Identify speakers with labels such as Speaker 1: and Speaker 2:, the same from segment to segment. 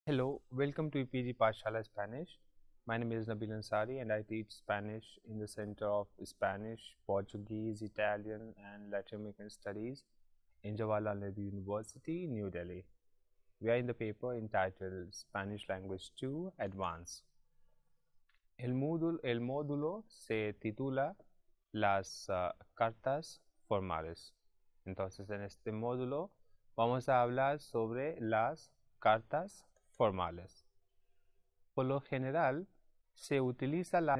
Speaker 1: Hello, welcome to EPG Pashala Spanish. My name is Nabil Ansari and I teach Spanish in the Center of Spanish, Portuguese, Italian and Latin American Studies in Jawaharlal Nehru University, New Delhi. We are in the paper entitled Spanish Language 2 Advanced. El módulo se titula Las cartas formales. Entonces, en este módulo vamos a hablar sobre las cartas formales. Por lo general, se utiliza la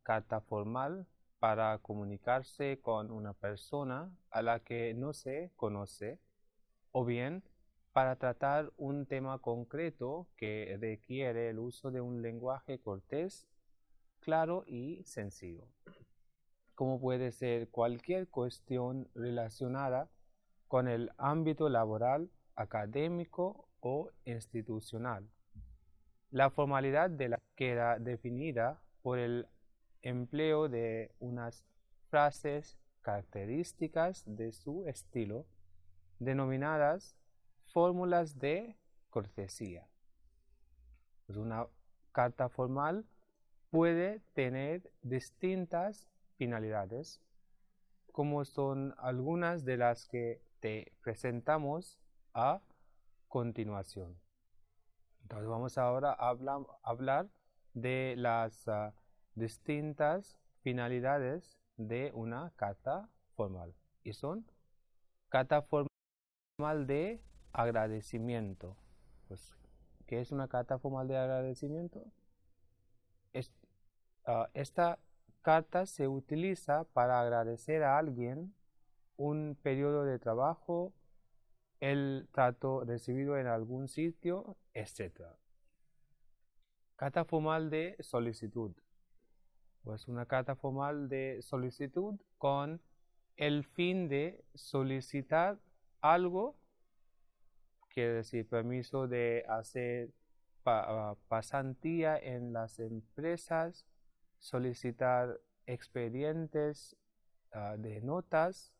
Speaker 1: carta formal para comunicarse con una persona a la que no se conoce, o bien para tratar un tema concreto que requiere el uso de un lenguaje cortés, claro y sencillo, como puede ser cualquier cuestión relacionada con el ámbito laboral, académico o institucional. La formalidad de la queda definida por el empleo de unas frases características de su estilo, denominadas fórmulas de cortesía. Pues una carta formal puede tener distintas finalidades, como son algunas de las que te presentamos a continuación. Entonces vamos ahora a hablar de las distintas finalidades de una carta formal. Y son carta formal de agradecimiento. Pues, ¿qué es una carta formal de agradecimiento? Esta carta se utiliza para agradecer a alguien un periodo de trabajo, el trato recibido en algún sitio, etc. Carta formal de solicitud. Pues una carta formal de solicitud con el fin de solicitar algo, quiere decir permiso de hacer pasantía en las empresas, solicitar expedientes de notas,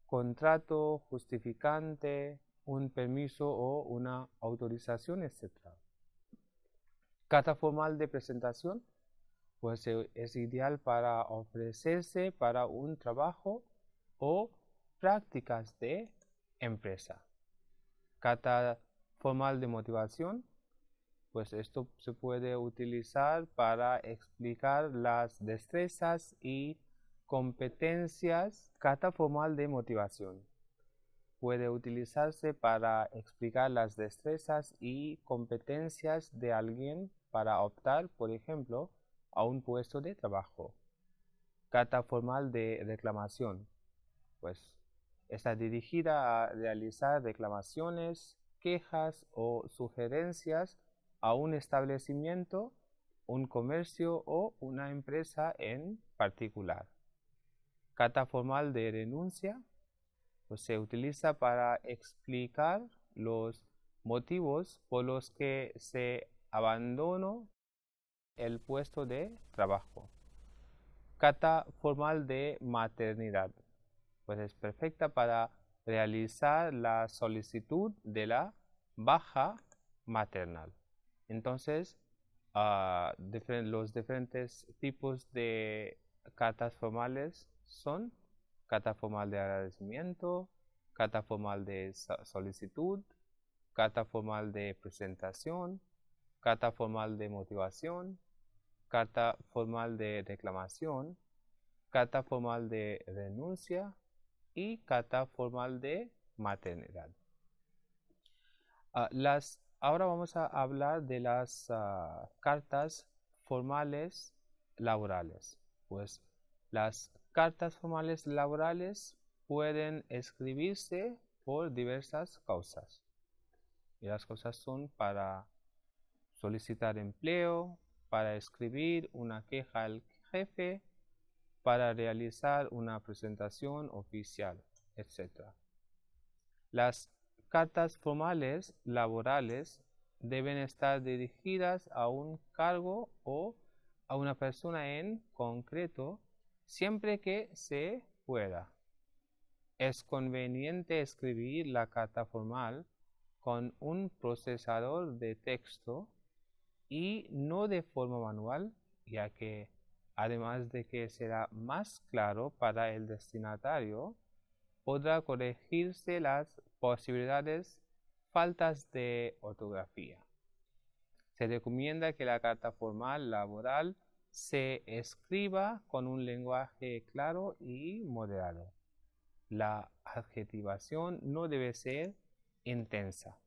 Speaker 1: contrato, justificante, un permiso o una autorización, etc. Carta formal de presentación, pues es ideal para ofrecerse para un trabajo o prácticas de empresa. Carta formal de motivación, pues esto se puede utilizar para explicar las destrezas y competencias. Carta formal de motivación puede utilizarse para explicar las destrezas y competencias de alguien para optar, por ejemplo, a un puesto de trabajo. Carta formal de reclamación, pues está dirigida a realizar reclamaciones, quejas o sugerencias a un establecimiento, un comercio o una empresa en particular. Carta formal de renuncia, pues se utiliza para explicar los motivos por los que se abandonó el puesto de trabajo. Carta formal de maternidad, pues es perfecta para realizar la solicitud de la baja maternal. Entonces, los diferentes tipos de cartas formales son carta formal de agradecimiento, carta formal de solicitud, carta formal de presentación, carta formal de motivación, carta formal de reclamación, carta formal de renuncia y carta formal de maternidad. Ahora vamos a hablar de las cartas formales laborales. Pues las cartas formales laborales pueden escribirse por diversas causas. Y las causas son para solicitar empleo, para escribir una queja al jefe, para realizar una presentación oficial, etc. Las cartas formales laborales deben estar dirigidas a un cargo o a una persona en concreto, siempre que se pueda. Es conveniente escribir la carta formal con un procesador de texto y no de forma manual, ya que además de que será más claro para el destinatario, podrá corregirse las posibilidades faltas de ortografía. Se recomienda que la carta formal laboral se escriba con un lenguaje claro y moderado. La adjetivación no debe ser intensa.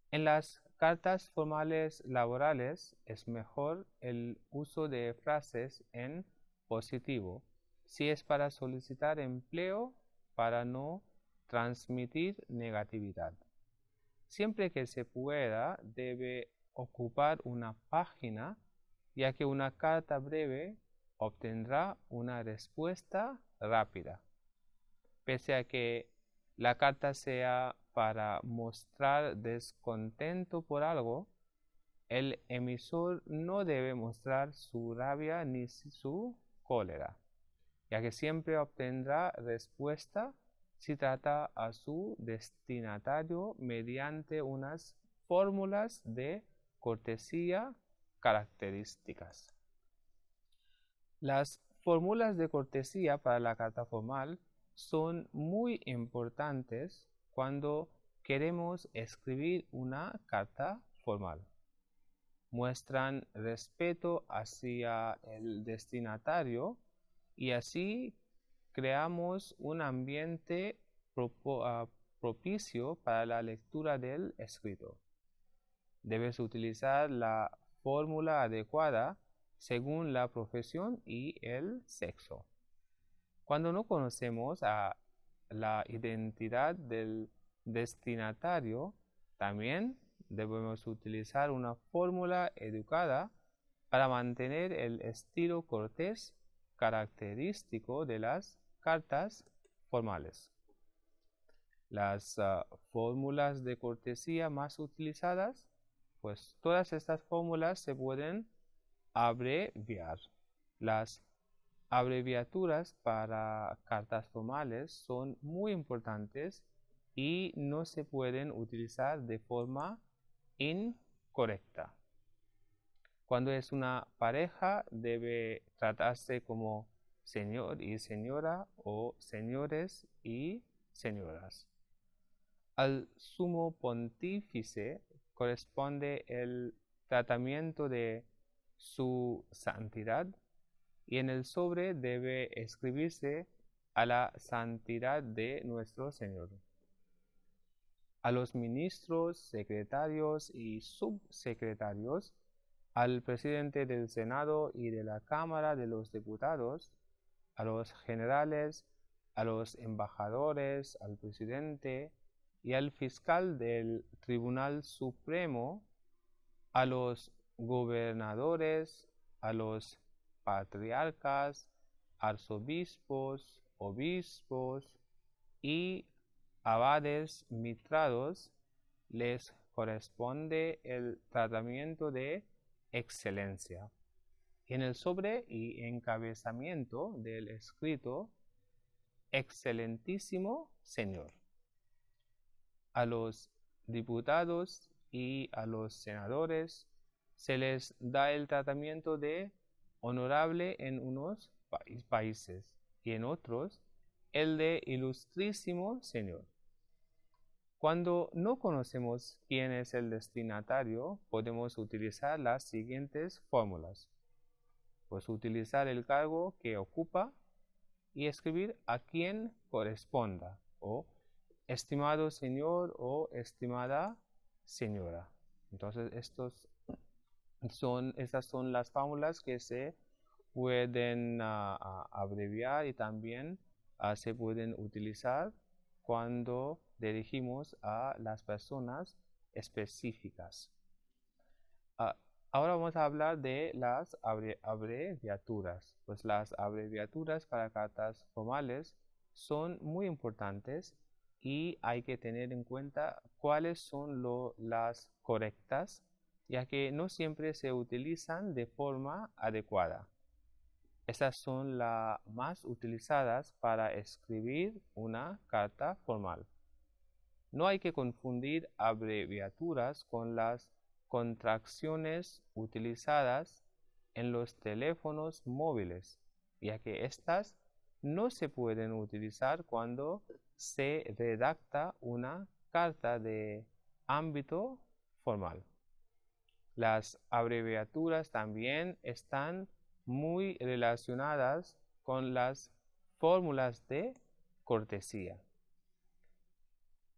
Speaker 1: En las cartas formales laborales es mejor el uso de frases en positivo si es para solicitar empleo, para no transmitir negatividad. Siempre que se pueda, debe ocupar una página, ya que una carta breve obtendrá una respuesta rápida. Pese a que la carta sea para mostrar descontento por algo, el emisor no debe mostrar su rabia ni su cólera, ya que siempre obtendrá respuesta si trata a su destinatario mediante unas fórmulas de cortesía características. Las fórmulas de cortesía para la carta formal son muy importantes cuando queremos escribir una carta formal. Muestran respeto hacia el destinatario y así creamos un ambiente propicio para la lectura del escrito. Debes utilizar la fórmula adecuada según la profesión y el sexo. Cuando no conocemos la identidad del destinatario, también debemos utilizar una fórmula educada para mantener el estilo cortés característico de las cartas formales. Las fórmulas de cortesía más utilizadas, pues todas estas fórmulas se pueden abreviar. Las abreviaturas para cartas formales son muy importantes y no se pueden utilizar de forma incorrecta. Cuando es una pareja, debe tratarse como señor y señora o señores y señoras. Al sumo pontífice corresponde el tratamiento de su santidad y en el sobre debe escribirse a la santidad de nuestro Señor. A los ministros, secretarios y subsecretarios, al presidente del Senado y de la Cámara de los Diputados, a los generales, a los embajadores, al presidente y al fiscal del Tribunal Supremo, a los gobernadores, a los patriarcas, arzobispos, obispos y abades mitrados, les corresponde el tratamiento de excelencia. En el sobre y encabezamiento del escrito, excelentísimo señor. A los diputados y a los senadores se les da el tratamiento de honorable en unos países y en otros el de ilustrísimo señor. Cuando no conocemos quién es el destinatario, podemos utilizar las siguientes fórmulas. Pues utilizar el cargo que ocupa y escribir a quien corresponda, o estimado señor o estimada señora. Entonces, estas son las fórmulas que se pueden abreviar y también se pueden utilizar cuando dirigimos a las personas específicas. Ahora vamos a hablar de las abreviaturas. Pues las abreviaturas para cartas formales son muy importantes y hay que tener en cuenta cuáles son las correctas, ya que no siempre se utilizan de forma adecuada. Estas son las más utilizadas para escribir una carta formal. No hay que confundir abreviaturas con las contracciones utilizadas en los teléfonos móviles, ya que estas no se pueden utilizar cuando se redacta una carta de ámbito formal. Las abreviaturas también están muy relacionadas con las fórmulas de cortesía.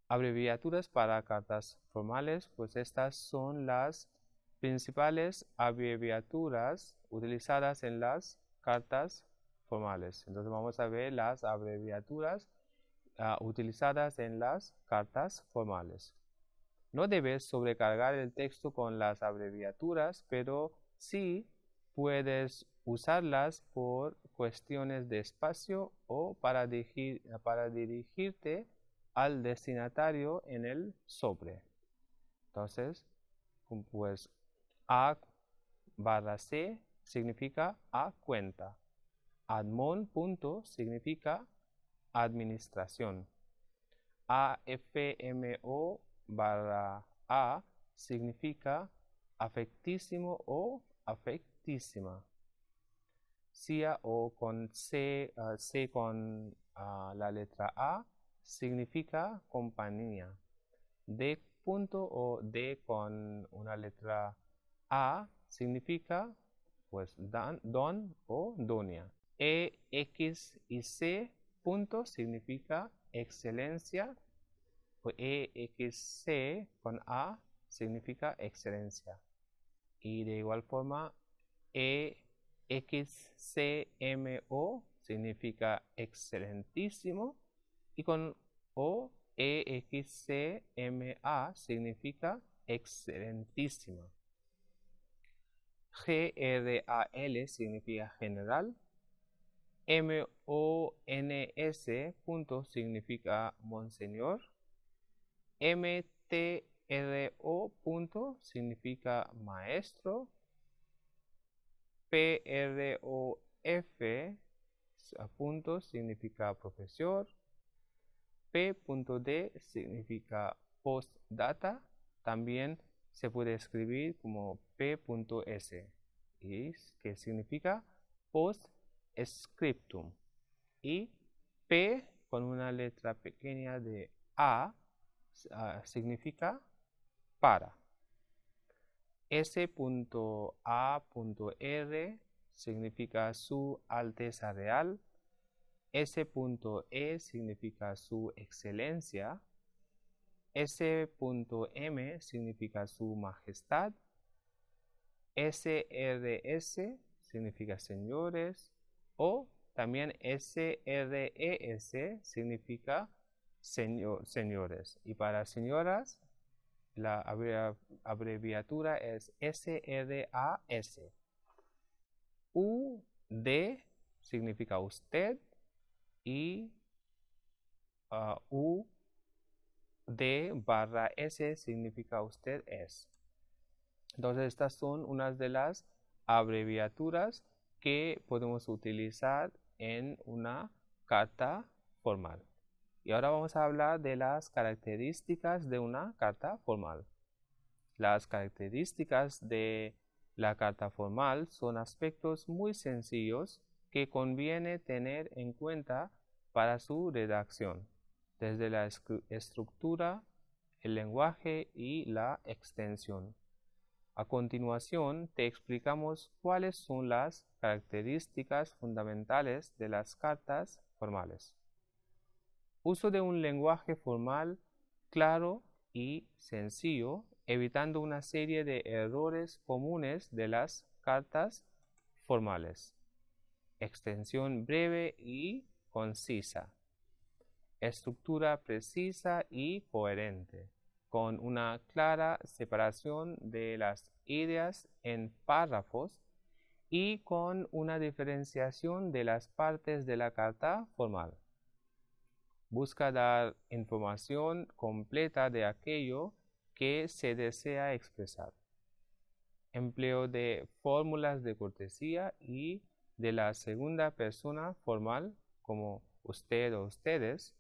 Speaker 1: Abreviaturas para cartas formales, pues estas son las principales abreviaturas utilizadas en las cartas formales. Entonces vamos a ver las abreviaturas utilizadas en las cartas formales. No debes sobrecargar el texto con las abreviaturas, pero sí puedes usarlas por cuestiones de espacio o para dirigirte al destinatario en el sobre. Entonces, pues A/C significa a cuenta. Admon punto significa administración. AFMO/A significa afectísimo o afectísima. CIA o con C, C con la letra A significa compañía. D punto o D con una letra A significa pues don o doña. E, X y C punto significa excelencia. Pues EXC con A significa excelencia. Y de igual forma EXCMO significa excelentísimo. Y con O EXCMA significa excelentísima. GRAL significa general. MONS punto significa monseñor. MTRO punto significa maestro. PROF punto significa profesor. P.D significa postdata. También se puede escribir como P.S. que significa postscriptum. Y P con una letra pequeña de A significa para. S.A.R significa su Alteza Real. S.E significa su excelencia. S.M significa su majestad. SRS significa señores. O también SRES significa señores. Y para señoras, la abreviatura es SRAS. UD significa usted. Y UD/S significa usted es. Entonces estas son unas de las abreviaturas que podemos utilizar en una carta formal. Y ahora vamos a hablar de las características de una carta formal. Las características de la carta formal son aspectos muy sencillos que conviene tener en cuenta para su redacción, desde la estructura, el lenguaje y la extensión. A continuación, te explicamos cuáles son las características fundamentales de las cartas formales. Uso de un lenguaje formal claro y sencillo, evitando una serie de errores comunes de las cartas formales. Extensión breve y concisa. Estructura precisa y coherente, con una clara separación de las ideas en párrafos y con una diferenciación de las partes de la carta formal. Busca dar información completa de aquello que se desea expresar. Empleo de fórmulas de cortesía y de la segunda persona formal como usted o ustedes.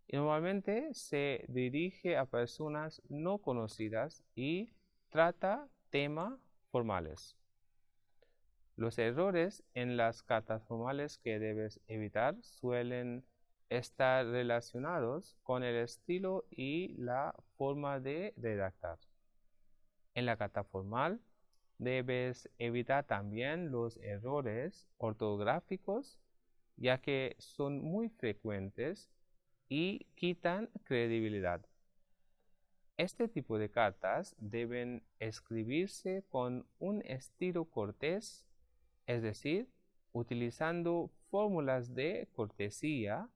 Speaker 1: y normalmente se dirige a personas no conocidas y trata temas formales. Los errores en las cartas formales que debes evitar suelen estar relacionados con el estilo y la forma de redactar. En la carta formal debes evitar también los errores ortográficos, ya que son muy frecuentes y quitan credibilidad. Este tipo de cartas deben escribirse con un estilo cortés, es decir, utilizando fórmulas de cortesía.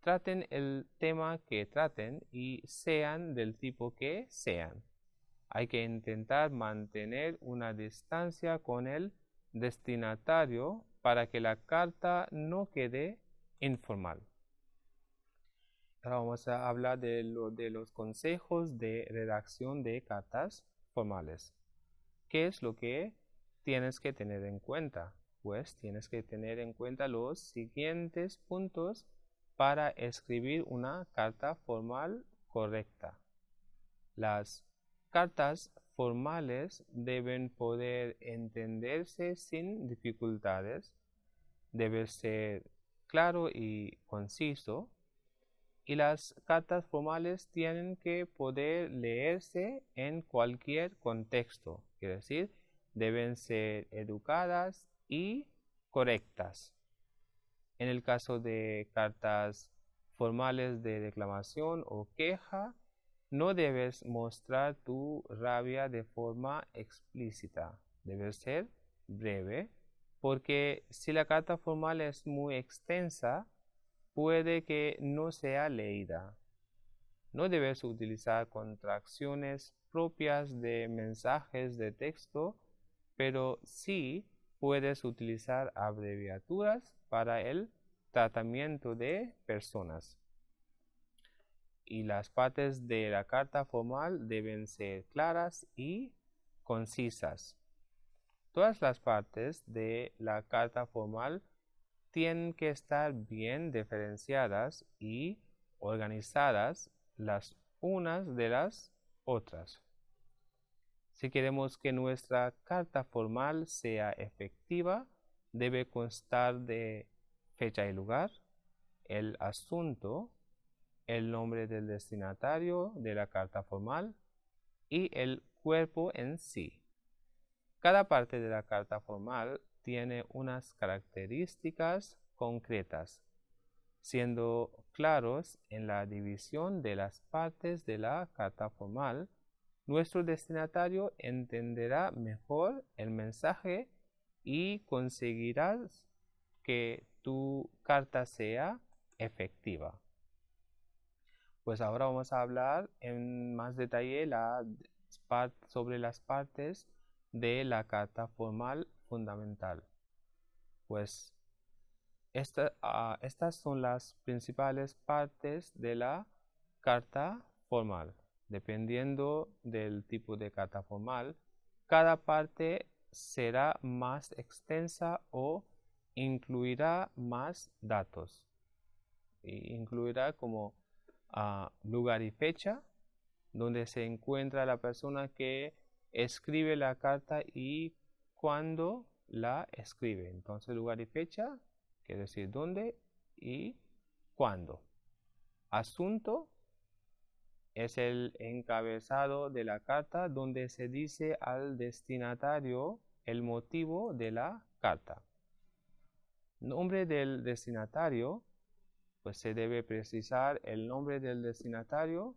Speaker 1: Traten el tema que traten y sean del tipo que sean. Hay que intentar mantener una distancia con el destinatario para que la carta no quede informal. Ahora vamos a hablar de los consejos de redacción de cartas formales. ¿Qué es lo que tienes que tener en cuenta? Pues tienes que tener en cuenta los siguientes puntos para escribir una carta formal correcta. Las cartas formales deben poder entenderse sin dificultades, debe ser claro y conciso, y las cartas formales tienen que poder leerse en cualquier contexto, quiere decir, deben ser educadas y correctas. En el caso de cartas formales de reclamación o queja, no debes mostrar tu rabia de forma explícita, debe ser breve, porque si la carta formal es muy extensa, puede que no sea leída. No debes utilizar contracciones propias de mensajes de texto, pero sí puedes utilizar abreviaturas para el tratamiento de personas. Y las partes de la carta formal deben ser claras y concisas. Todas las partes de la carta formal tienen que estar bien diferenciadas y organizadas las unas de las otras. Si queremos que nuestra carta formal sea efectiva, debe constar de fecha y lugar, el asunto, el nombre del destinatario de la carta formal y el cuerpo en sí. Cada parte de la carta formal tiene unas características concretas, siendo claros en la división de las partes de la carta formal. Nuestro destinatario entenderá mejor el mensaje y conseguirás que tu carta sea efectiva. Pues ahora vamos a hablar en más detalle sobre las partes de la carta formal fundamental. Pues estas son las principales partes de la carta formal. Dependiendo del tipo de carta formal, cada parte será más extensa o incluirá más datos. Incluirá como lugar y fecha, donde se encuentra la persona que escribe la carta y cuándo la escribe. Entonces, lugar y fecha, quiere decir dónde y cuándo. Asunto es el encabezado de la carta donde se dice al destinatario el motivo de la carta. Nombre del destinatario, pues se debe precisar el nombre del destinatario.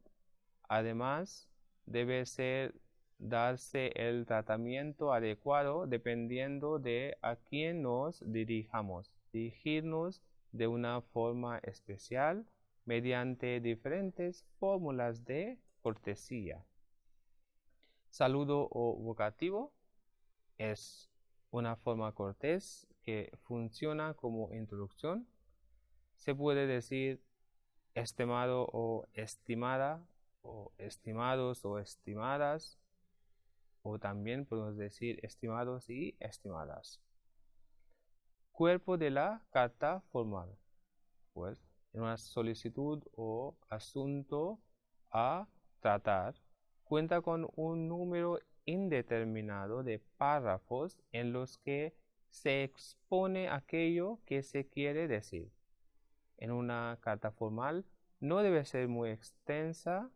Speaker 1: Además, debe darse el tratamiento adecuado dependiendo de a quién nos dirijamos. Dirigirnos de una forma especial mediante diferentes fórmulas de cortesía. Saludo o vocativo es una forma cortés que funciona como introducción. Se puede decir estimado o estimada, o estimados o estimadas, o también podemos decir estimados y estimadas. Cuerpo de la carta formal. Pues en una solicitud o asunto a tratar, cuenta con un número indeterminado de párrafos en los que se expone aquello que se quiere decir. En una carta formal no debe ser muy extensa,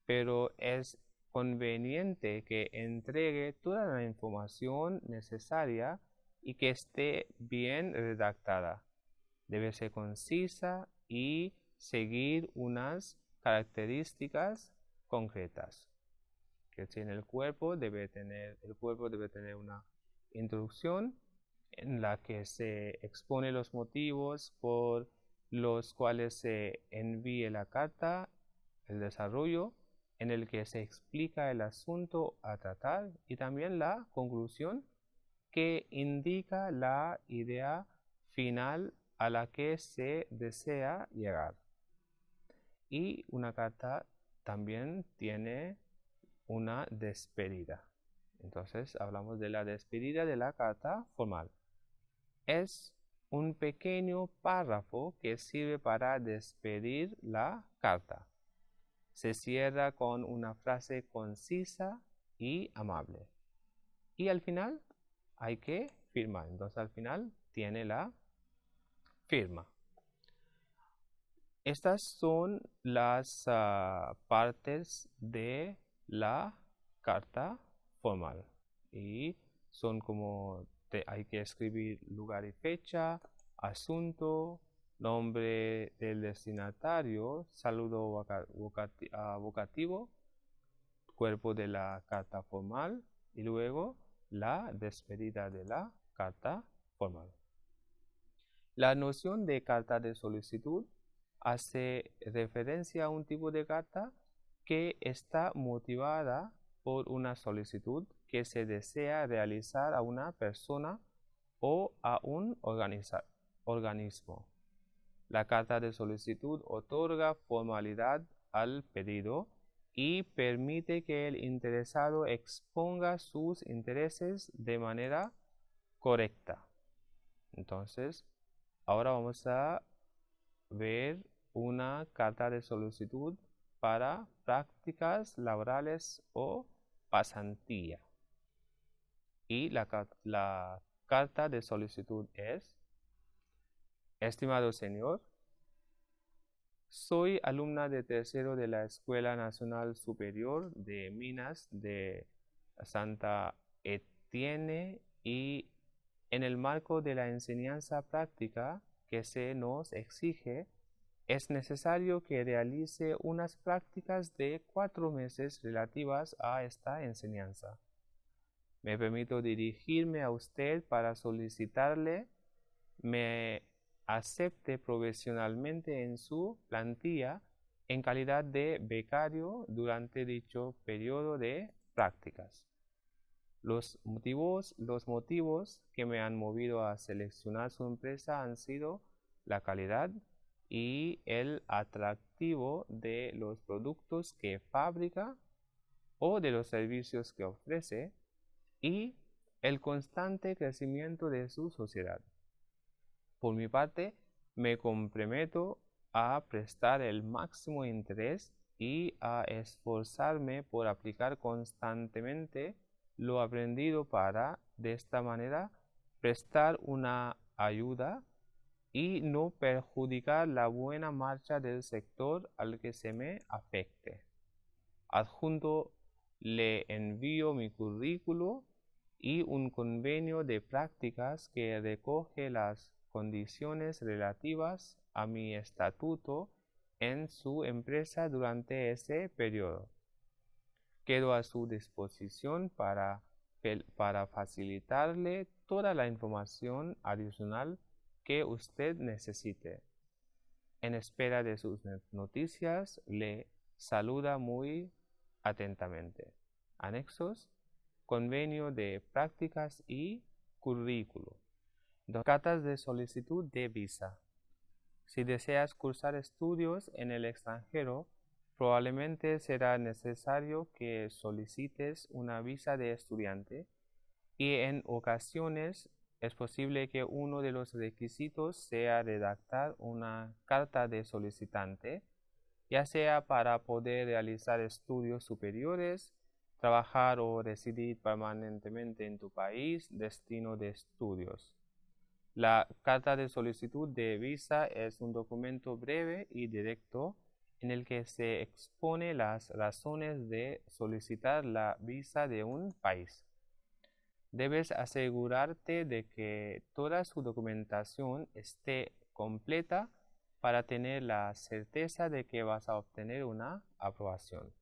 Speaker 1: pero es conveniente que entregue toda la información necesaria y que esté bien redactada. Debe ser concisa y seguir unas características concretas. Que tiene el cuerpo debe tener una introducción en la que se expone los motivos por los cuales se envíe la carta, el desarrollo en el que se explica el asunto a tratar y también la conclusión que indica la idea final a la que se desea llegar. Y una carta también tiene una despedida. Entonces hablamos de la despedida de la carta formal. Es un pequeño párrafo que sirve para despedir la carta. Se cierra con una frase concisa y amable. Y al final hay que firmar. Entonces al final tiene la firma. Estas son las partes de la carta formal. Y son como hay que escribir lugar y fecha, asunto, nombre del destinatario, saludo vocativo, cuerpo de la carta formal y luego la despedida de la carta formal. La noción de carta de solicitud hace referencia a un tipo de carta que está motivada por una solicitud que se desea realizar a una persona o a un organismo. La carta de solicitud otorga formalidad al pedido y permite que el interesado exponga sus intereses de manera correcta. Entonces, ahora vamos a ver una carta de solicitud para prácticas laborales o pasantía. Y la carta de solicitud es: estimado señor, soy alumna de tercero de la Escuela Nacional Superior de Minas de Santa Etienne y en el marco de la enseñanza práctica que se nos exige, es necesario que realice unas prácticas de 4 meses relativas a esta enseñanza. Me permito dirigirme a usted para solicitarle me acepte profesionalmente en su plantilla en calidad de becario durante dicho periodo de prácticas. Los motivos que me han movido a seleccionar su empresa han sido la calidad y el atractivo de los productos que fabrica o de los servicios que ofrece y el constante crecimiento de su sociedad. Por mi parte, me comprometo a prestar el máximo interés y a esforzarme por aplicar constantemente lo aprendido para, de esta manera, prestar una ayuda y no perjudicar la buena marcha del sector al que se me afecte. Adjunto le envío mi currículo y un convenio de prácticas que recoge las condiciones relativas a mi estatuto en su empresa durante ese periodo. Quedo a su disposición para facilitarle toda la información adicional que usted necesite. En espera de sus noticias, le saluda muy atentamente. Anexos: convenio de prácticas y currículo. Cartas de solicitud de visa. Si deseas cursar estudios en el extranjero, probablemente será necesario que solicites una visa de estudiante y en ocasiones es posible que uno de los requisitos sea redactar una carta de solicitante, ya sea para poder realizar estudios superiores, trabajar o residir permanentemente en tu país, destino de estudios. La carta de solicitud de visa es un documento breve y directo en el que se expone las razones de solicitar la visa de un país. Debes asegurarte de que toda su documentación esté completa para tener la certeza de que vas a obtener una aprobación.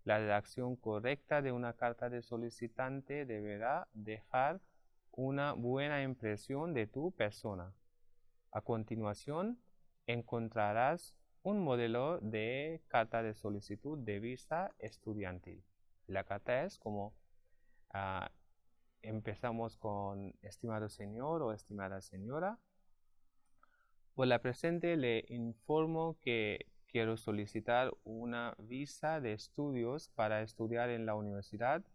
Speaker 1: La redacción correcta de una carta de solicitante deberá dejar una buena impresión de tu persona. A continuación, encontrarás un modelo de carta de solicitud de visa estudiantil. La carta es como empezamos con estimado señor o estimada señora. Por la presente le informo que quiero solicitar una visa de estudios para estudiar en la universidad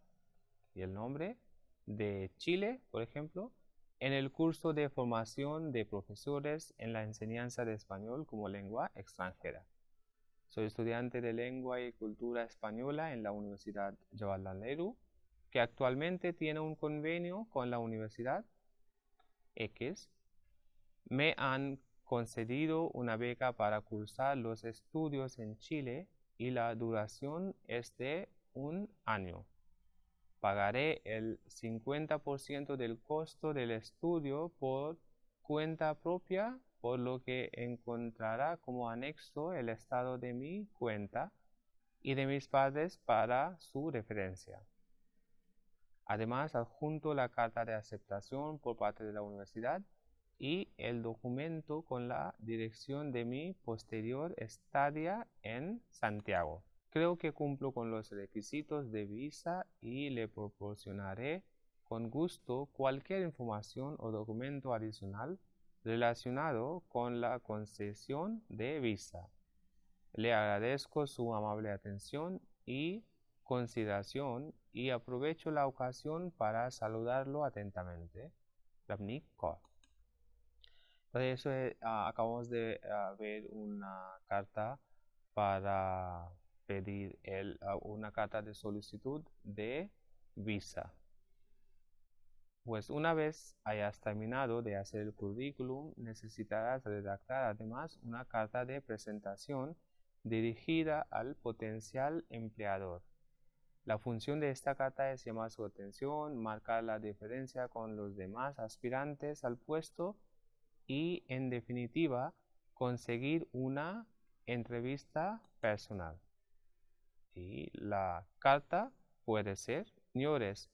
Speaker 1: y el nombre de Chile, por ejemplo, en el curso de formación de profesores en la enseñanza de español como lengua extranjera. Soy estudiante de lengua y cultura española en la Universidad Jawaharlal Nehru, que actualmente tiene un convenio con la Universidad X. Me han concedido una beca para cursar los estudios en Chile y la duración es de un año. Pagaré el 50% del costo del estudio por cuenta propia, por lo que encontrará como anexo el estado de mi cuenta y de mis padres para su referencia. Además, adjunto la carta de aceptación por parte de la universidad y el documento con la dirección de mi posterior estadía en Santiago. Creo que cumplo con los requisitos de visa y le proporcionaré con gusto cualquier información o documento adicional relacionado con la concesión de visa. Le agradezco su amable atención y consideración y aprovecho la ocasión para saludarlo atentamente. Ravnik Kaur. Por eso acabamos de ver una carta para pedir una carta de solicitud de visa. Pues una vez hayas terminado de hacer el currículum, necesitarás redactar además una carta de presentación dirigida al potencial empleador. La función de esta carta es llamar su atención, marcar la diferencia con los demás aspirantes al puesto y, en definitiva, conseguir una entrevista personal. Y la carta puede ser: señores,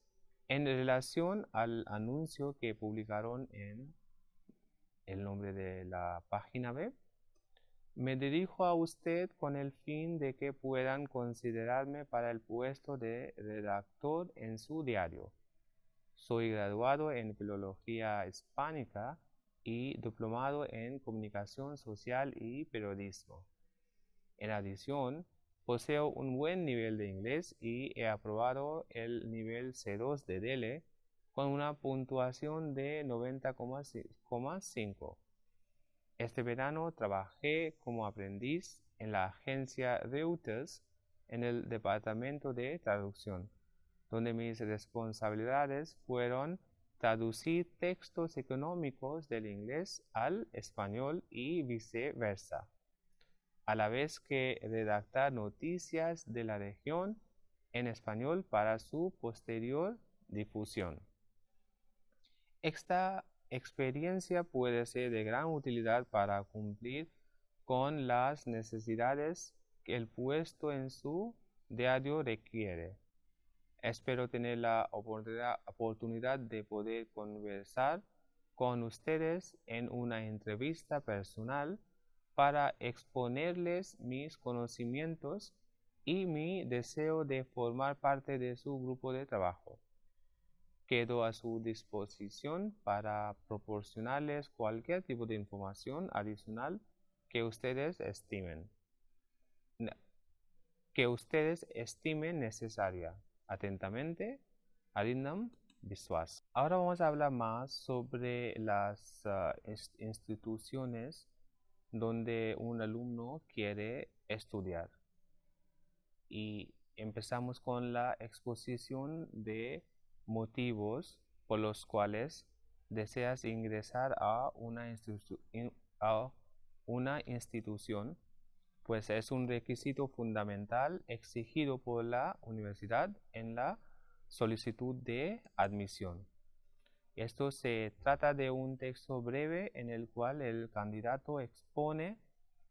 Speaker 1: en relación al anuncio que publicaron en el nombre de la página web, me dirijo a usted con el fin de que puedan considerarme para el puesto de redactor en su diario. Soy graduado en Filología Hispánica y diplomado en Comunicación Social y Periodismo. En adición, poseo un buen nivel de inglés y he aprobado el nivel C2 de DELE con una puntuación de 90,5. Este verano trabajé como aprendiz en la agencia Reuters en el departamento de traducción, donde mis responsabilidades fueron traducir textos económicos del inglés al español y viceversa, a la vez que redactar noticias de la región en español para su posterior difusión. Esta experiencia puede ser de gran utilidad para cumplir con las necesidades que el puesto en su diario requiere. Espero tener la oportunidad de poder conversar con ustedes en una entrevista personal para exponerles mis conocimientos y mi deseo de formar parte de su grupo de trabajo. Quedo a su disposición para proporcionarles cualquier tipo de información adicional que ustedes estimen necesaria. Atentamente, Arindam visuales. Ahora vamos a hablar más sobre las instituciones donde un alumno quiere estudiar. Y empezamos con la exposición de motivos por los cuales deseas ingresar a una institución, pues es un requisito fundamental exigido por la universidad en la solicitud de admisión. Esto se trata de un texto breve en el cual el candidato expone,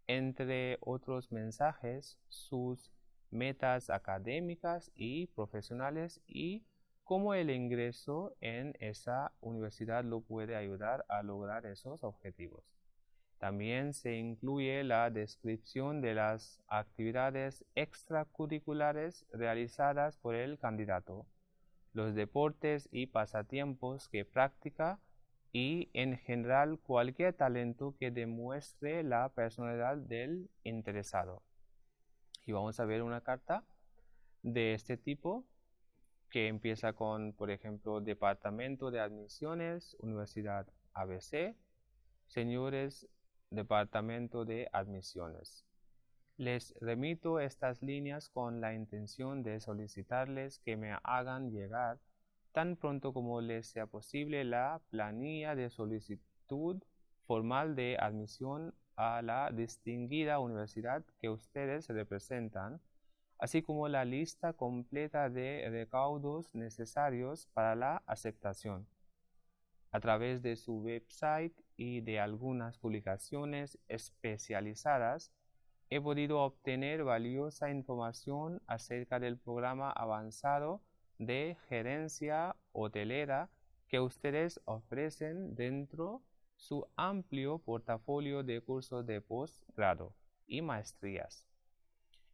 Speaker 1: entre otros mensajes, sus metas académicas y profesionales y cómo el ingreso en esa universidad lo puede ayudar a lograr esos objetivos. También se incluye la descripción de las actividades extracurriculares realizadas por el candidato, los deportes y pasatiempos que practica y en general cualquier talento que demuestre la personalidad del interesado. Y vamos a ver una carta de este tipo que empieza con, por ejemplo, Departamento de Admisiones, Universidad ABC, señores Departamento de Admisiones. Les remito estas líneas con la intención de solicitarles que me hagan llegar tan pronto como les sea posible la planilla de solicitud formal de admisión a la distinguida universidad que ustedes representan, así como la lista completa de recaudos necesarios para la aceptación. A través de su website y de algunas publicaciones especializadas, he podido obtener valiosa información acerca del programa avanzado de gerencia hotelera que ustedes ofrecen dentro su amplio portafolio de cursos de posgrado y maestrías.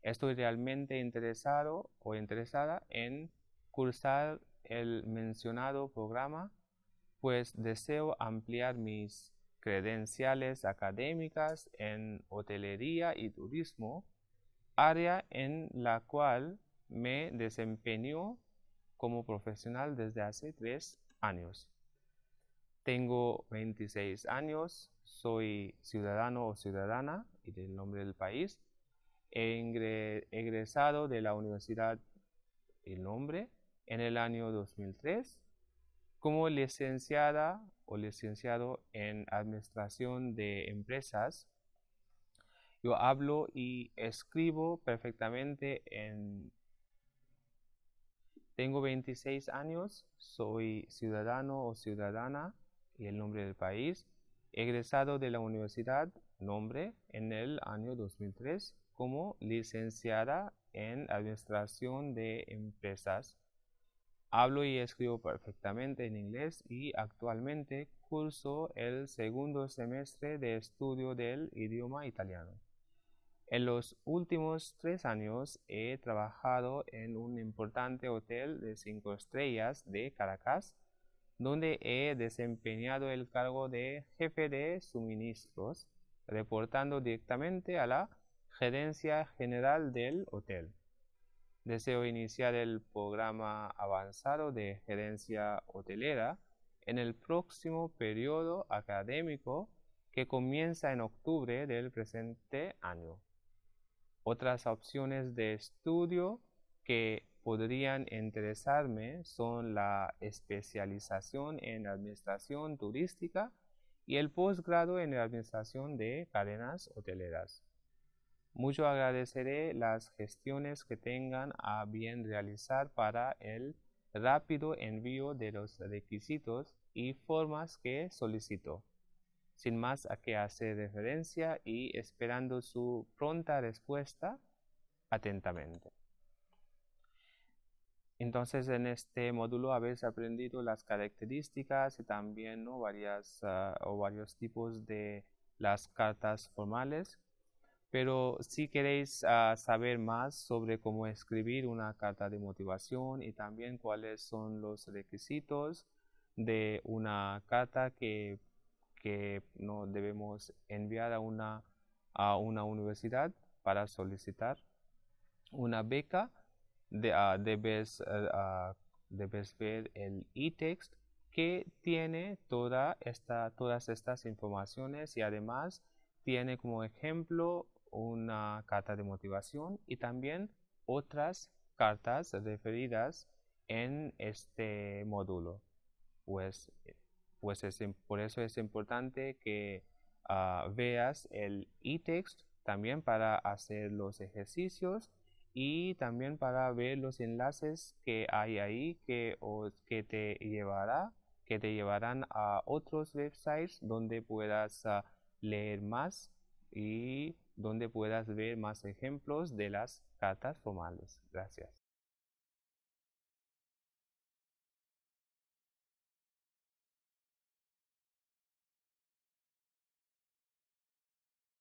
Speaker 1: Estoy realmente interesado o interesada en cursar el mencionado programa, pues deseo ampliar mis credenciales académicas en hotelería y turismo, área en la cual me desempeño como profesional desde hace 3 años. Tengo 26 años, soy ciudadano o ciudadana y del nombre del país. He egresado de la Universidad El Nombre en el año 2003 como licenciada o licenciado en Administración de Empresas. Yo hablo y escribo perfectamente Tengo 26 años, soy ciudadano o ciudadana y el nombre del país. Egresado de la Universidad Nombre en el año 2003 como licenciada en Administración de Empresas. Hablo y escribo perfectamente en inglés y actualmente curso el segundo semestre de estudio del idioma italiano. En los últimos 3 años he trabajado en un importante hotel de 5 estrellas de Caracas, donde he desempeñado el cargo de jefe de suministros, reportando directamente a la gerencia general del hotel. Deseo iniciar el programa avanzado de gerencia hotelera en el próximo periodo académico que comienza en octubre del presente año. Otras opciones de estudio que podrían interesarme son la especialización en administración turística y el posgrado en administración de cadenas hoteleras. Mucho agradeceré las gestiones que tengan a bien realizar para el rápido envío de los requisitos y formas que solicito. Sin más a qué hacer referencia y esperando su pronta respuesta atentamente. Entonces, en este módulo habéis aprendido las características y también, ¿no?, varios tipos de las cartas formales. Pero si queréis saber más sobre cómo escribir una carta de motivación y también cuáles son los requisitos de una carta que no debemos enviar a una universidad para solicitar una beca, debes debes ver el e-text que tiene todas estas informaciones y además tiene como ejemplo una carta de motivación y también otras cartas referidas en este módulo. Pues, por eso es importante que veas el e-text también para hacer los ejercicios y también para ver los enlaces que hay ahí que te llevarán a otros websites donde puedas leer más y donde puedas ver más ejemplos de las cartas formales. Gracias.